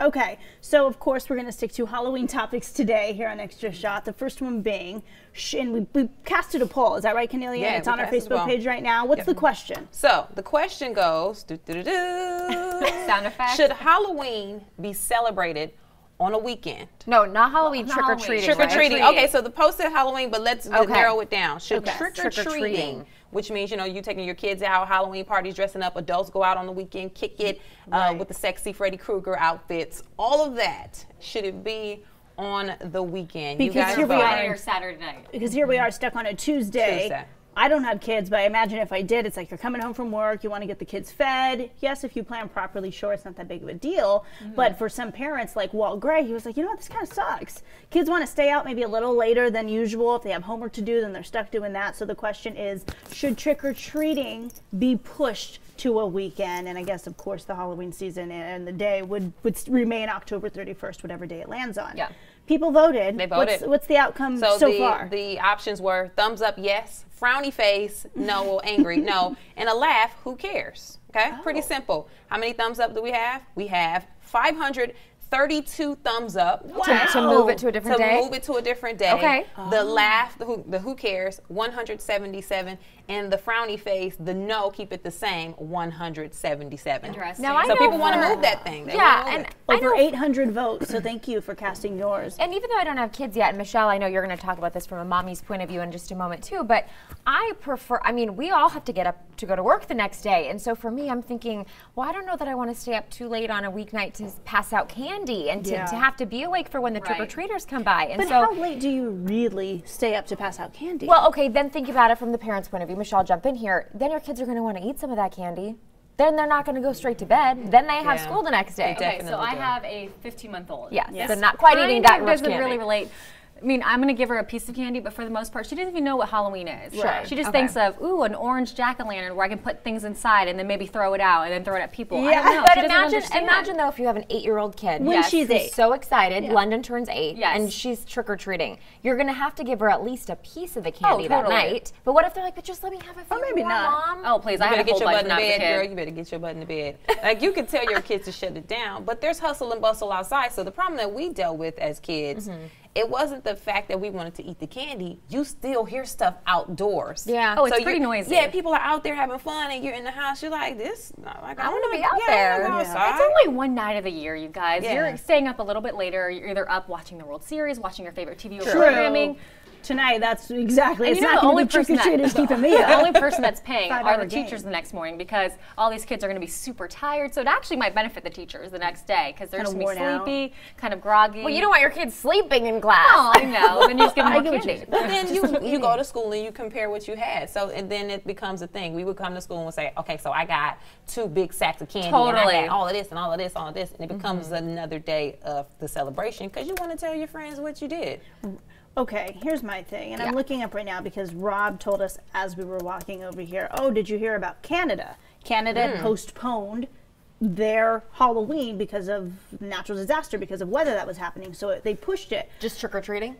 Okay, so of course we're going to stick to Halloween topics today here on Extra Shot. The first one being, and we casted a poll. Is that right, Cornelia? Yeah, it's on our Facebook page right now. What's the question? So the question goes, Sound effect. should Halloween be celebrated on a weekend? No, not Halloween, trick-or-treating. Trick-or-treating. Okay, so the post said Halloween, but let's narrow it down. Should trick-or-treating, which means, you taking your kids out, Halloween parties, dressing up, adults go out on the weekend, kick it with the sexy Freddy Krueger outfits, all of that, should it be on the weekend? Because you guys here we Friday or Saturday night. Because here we are stuck on a Tuesday. I don't have kids, but I imagine if I did, it's like you're coming home from work, you want to get the kids fed. Yes, if you plan properly, sure, it's not that big of a deal. But for some parents, like Walt Gray, he was like, you know what, this kind of sucks. Kids want to stay out maybe a little later than usual. If they have homework to do, then they're stuck doing that. So the question is, should trick-or-treating be pushed to a weekend? And I guess, of course, the Halloween season and the day would remain October 31st, whatever day it lands on. Yeah. People voted. They voted. What's the outcome so far? The options were thumbs up, yes, frowny face, no, or angry, no, and a laugh, who cares? Okay, pretty simple. How many thumbs up do we have? We have 532 thumbs up. To move it to a different day? To move it to a different day. Okay. The laugh, the who cares, 177. And the frowny face, the no, keep it the same, 177. Interesting. Now, so people want to move that thing. They and over 800 votes, so thank you for casting yours. And even though I don't have kids yet, and Michelle, I know you're going to talk about this from a mommy's point of view in just a moment too, but I prefer, we all have to get up to go to work the next day. And so for me, I'm thinking, well, I don't know that I want to stay up too late on a weeknight to pass out candy and to have to be awake for when the trick-or-treaters come by. And but how late do you really stay up to pass out candy? Well, okay, then think about it from the parents' point of view. Michelle, jump in here. Then your kids are going to want to eat some of that candy. Then they're not going to go straight to bed. Then they have school the next day. Okay, so I have a 15-month-old. Yes, so not quite eating that much candy. Doesn't really relate. I mean, I'm going to give her a piece of candy, but for the most part, she doesn't even know what Halloween is. Right. She just thinks of, ooh, an orange jack-o'-lantern where I can put things inside and then maybe throw it out and then throw it at people. Yeah. I don't know. But imagine though if you have an 8-year-old kid when she's 8, so excited, London turns 8, and she's trick-or-treating. You're going to have to give her at least a piece of the candy that night. But what if they're like, but just let me have a few maybe more, not. Mom? Oh, please, You I better had a get whole your butt life in the when I was a bed, kid. girl. You better get your butt in the bed. Like, you can tell your kids to shut it down, but there's hustle and bustle outside. So the problem that we dealt with as kids, it wasn't the fact that we wanted to eat the candy. You still hear stuff outdoors. Yeah. Oh, it's pretty noisy. Yeah, people are out there having fun, and you're in the house. You're like, this. Like, I want to be out there. It's only one night of the year, you guys. You're staying up a little bit later. You're either up watching the World Series, watching your favorite TV programming. Tonight, that's exactly. And it's not going to be trick-or-treaters keeping me up. The only person that's paying are the game. teachers the next morning because all these kids are going to be super tired. So it actually might benefit the teachers the next day because they're just going to be sleepy, kind of groggy. Well, you don't want your kids sleeping in class. Oh, I know. Then you just give them more candy. But then you go to school and you compare what you had. So and then it becomes a thing. We would come to school and say, okay, so I got 2 big sacks of candy. And I had all of this and all of this, all of this. And it becomes another day of the celebration because you want to tell your friends what you did. Okay, here's my thing, and I'm looking up right now because Rob told us as we were walking over here, oh, did you hear about Canada? Canada postponed their Halloween because of natural disaster, because of weather that was happening, so they pushed it. Just trick-or-treating?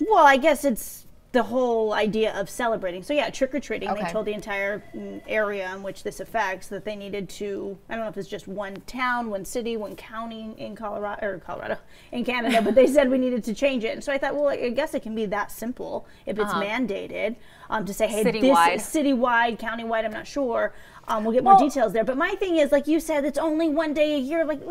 Well, I guess it's the whole idea of celebrating. So yeah, trick-or-treating. They told the entire area in which this affects that they needed to, I don't know if it's just one town, one city, one county in in Canada, but they said we needed to change it. And so I thought, well, I guess it can be that simple if it's mandated to say, hey, citywide. This citywide, countywide, I'm not sure. We'll get more details there. But my thing is, like you said, it's only one day a year. Like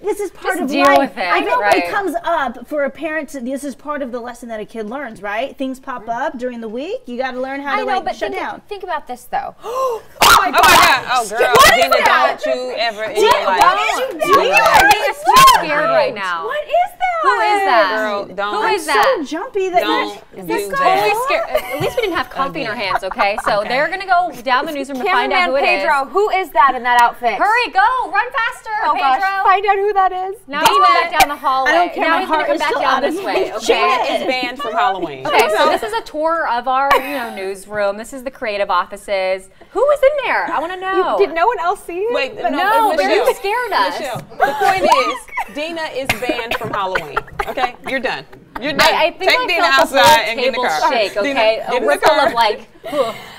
this is part of deal life. with it. I know right. it comes up for a parent. This is part of the lesson that a kid learns, right? Things pop up during the week. You got to learn how to shut down. Think about this though. Oh my God! Oh girl, Dina, don't you ever in your life. Dina's too scared right now. What is that? Who is that? Girl, don't. Who is that? So jumpy that Don't do Totally that. scared. At least we didn't have coffee in our hands, okay? So they're gonna go down the newsroom to find out who it is. Pedro, who is that in that outfit? Hurry, go, run faster, Oh Pedro. gosh, find out who that is. Now he's going back down the hallway. I don't care, Now my he's gonna heart come is back still down out of this me. way, Dina okay? is banned from Halloween. Okay, so this is a tour of our, newsroom. This is the creative offices. Who is in there? I want to know. Did no one else see him? Wait, No, but Michelle, you scared us. Michelle, the point is, Dina is banned from Halloween. Okay, you're done. You're done. I think Take I Dina felt the outside whole and get in the table car. shake, Dina, okay? get A in the ripple car. of like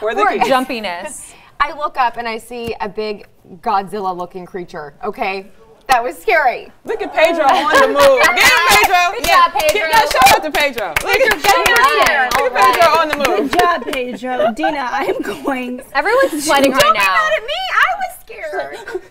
Where the keys? jumpiness. I look up and I see a big Godzilla-looking creature. Okay, That was scary. Look at Pedro on the move. Get him, Pedro. Good job, Pedro. Shout out to Pedro. Look at Pedro on the move. Good job, Pedro. Dina, I am going. Everyone's sweating right now. Mad at me. I was scared.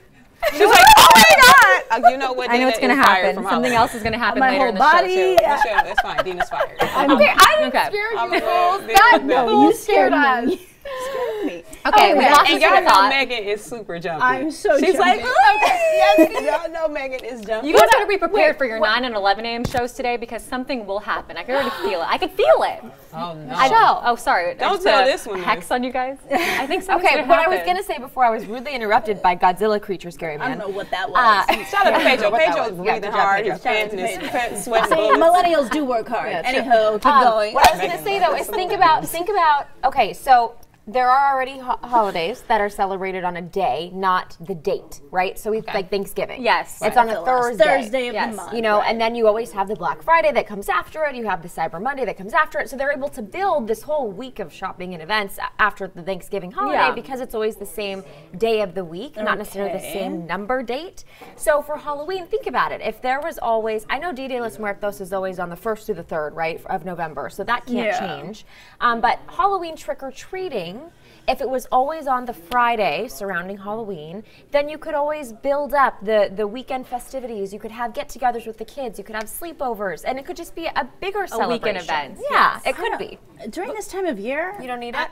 She's like, oh my God. You know what? I know what's going to happen. Something else is going to happen My later whole in the body. show, too. That's fine. Dina's fired. Okay, I didn't scare you fools. That fool scared us. Me. Okay, we lost and this y'all know thought. Megan is super jumpy. I'm so She's jumpy. like, yes, y'all know Megan is jumpy. You guys better be prepared for your 9 and 11 a.m. shows today because something will happen. I can already feel it. I can feel it. Oh, no. Oh, sorry. Don't tell this one. Hex on you guys. I think something's Okay, gonna what I happen. was going to say before I was rudely interrupted by Godzilla Creature Scary Man. I don't know what that was. Shout out to Pedro. What that Pedro's was. Yeah, breathing good job, hard. Pedro. His pants and his sweating See, bullets. millennials do work hard. Yeah, Anyhow, keep going. What I was going to say though is think about. Okay, so there are already holidays that are celebrated on a day, not the date, right? So we've like Thanksgiving. Yes. It's on a Thursday of Yes. the month. You know, and then you always have the Black Friday that comes after it. You have the Cyber Monday that comes after it. So they're able to build this whole week of shopping and events after the Thanksgiving holiday Yeah. because it's always the same day of the week, not necessarily the same number date. So for Halloween, think about it. If there was always, I know Dia de los Muertos is always on the 1st through the 3rd, right, of November. So that can't change. But Halloween trick-or-treating, if it was always on the Friday surrounding Halloween, then you could always build up the weekend festivities. You could have get-togethers with the kids. You could have sleepovers, and it could just be a bigger celebration. weekend event. Yeah, it could be. During this time of year, You don't need it?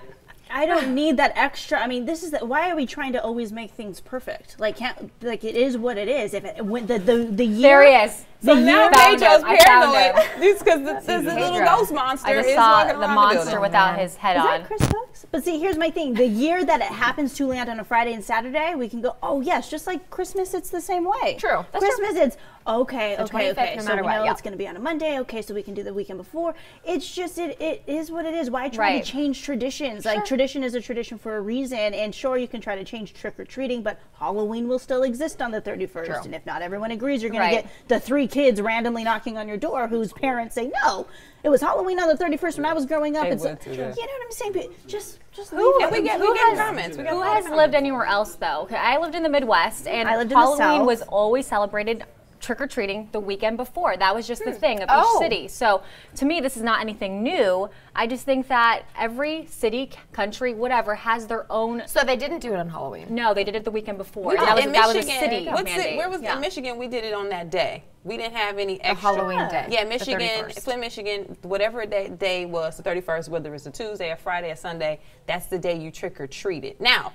I don't need that extra. I mean, this is why are we trying to always make things perfect? Like, it is what it is. If it when the year There he is. So now Found Pedro's him. I found paranoid. This because this little Pedro. ghost monster I just is saw walking the around monster building. without his head Is on. that Chris Stokes? But see, here's my thing. The year that it happens to land on a Friday and Saturday, we can go, oh, yes, just like Christmas, it's the same way. True. That's Christmas, it's, okay. 25th, no So matter we what, know yeah. it's going to be on a Monday. Okay, so we can do the weekend before. It's just, it is what it is. Why try Right. to change traditions? Like, tradition is a tradition for a reason. And sure, you can try to change trick-or-treating, but Halloween will still exist on the 31st. True. And if not everyone agrees, you're going Right. to get the 3 kids randomly knocking on your door whose parents say, no, it was Halloween on the 31st when I was growing up. They It's, would too, you yeah. know what I'm saying? But just leave And it. we get comments. We get Who a lot of has comments. lived anywhere else though? Okay, I lived in the Midwest, and I lived in the Halloween South. was always celebrated trick-or-treating the weekend before. That was just the thing of Oh. each city. So to me, this is not anything new. I just think that every city, country, whatever, has their own. So they didn't do it on Halloween. No, they did it the weekend before. We did That was, in that was a Michigan. city What's mandate. it? Where was Yeah. in Michigan? We did it on that day. We didn't have any extra. Halloween day. Yeah, the Michigan, 31st. Flint, Michigan, whatever day was, the 31st, whether it's a Tuesday, a Friday, a Sunday, that's the day you trick or treated. Now,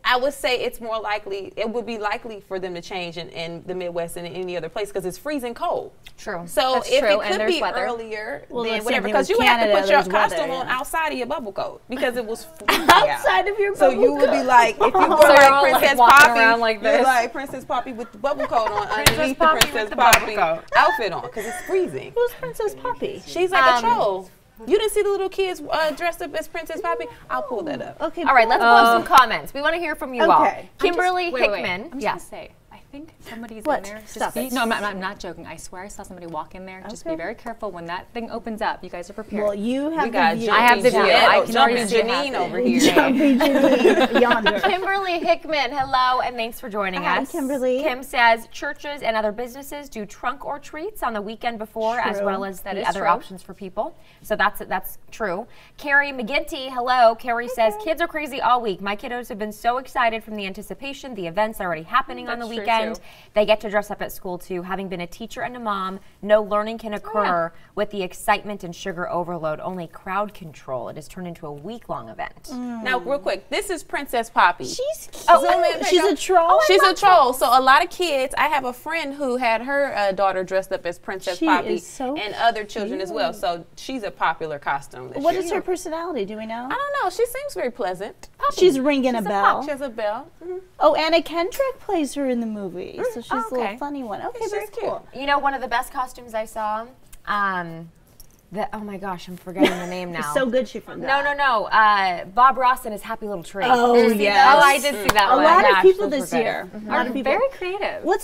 I would say it's more likely, it would be likely for them to change in the Midwest and in any other place because it's freezing cold. True. So That's if true, it and could there's be weather. earlier, Well, then the same whatever, thing because with you have to Canada, put your there's weather, costume on yeah. outside of your bubble coat because it was freezing Outside of your So bubble you would be coat. like, if you go So you're like all, like, Princess walking Poppy, around like you're this. like Princess Poppy with the bubble coat on underneath the Poppy Princess with the bubble Poppy coat. outfit on because it's freezing. Who's Princess Poppy? She's like a troll. You didn't see the little kids dressed up as Princess Poppy? I'll pull that up. Okay. All right, let's pull up some comments. We want to hear from you all. Okay. Kimberly Wait. Hickman. I'm just gonna say, I think somebody's What? in there. Just Stop it. No, I'm not joking. I swear I saw somebody walk in there. Just be very careful when that thing opens up. You guys are prepared. Well, you have We got the view. I have the view. I can already Jumping see it Janine happen. over here. Jumpy Janine yonder. Kimberly Hickman, hello, and thanks for joining Hi, us. Kimberly. Kim says churches and other businesses do trunk or treats on the weekend before, as True. well as That the is other true. options for people. So that's true. Carrie McGinty, hello. Carrie says kids are crazy all week. My kiddos have been so excited from the anticipation. The events are already happening on the That's true, weekend. too. They get to dress up at school too. Having been a teacher and a mom, no learning can occur with the excitement and sugar overload. Only crowd control. It has turned into a week-long event. Now, real quick, this is Princess Poppy. She's cute. Zoom in, She's Pedro. a troll. She's a troll. So a lot of kids, I have a friend who had her daughter dressed up as Princess She Poppy is so and other children as well. So she's a popular costume. This What year. is her personality? Do we know? I don't know. She seems very pleasant. She's ringing a bell. She has a bell. Mm-hmm. Oh, Anna Kendrick plays her in the movie, so she's a okay. little funny one. Okay, She's very cute. cool. You know, one of the best costumes I saw, oh my gosh, I'm forgetting the name now. So good she forgot. No. Bob Ross and his Happy Little Tree. Oh, Did you see yes. that? Oh, I did see that A one. lot gosh, of people those this were good. year. A lot Are of people. very creative. What's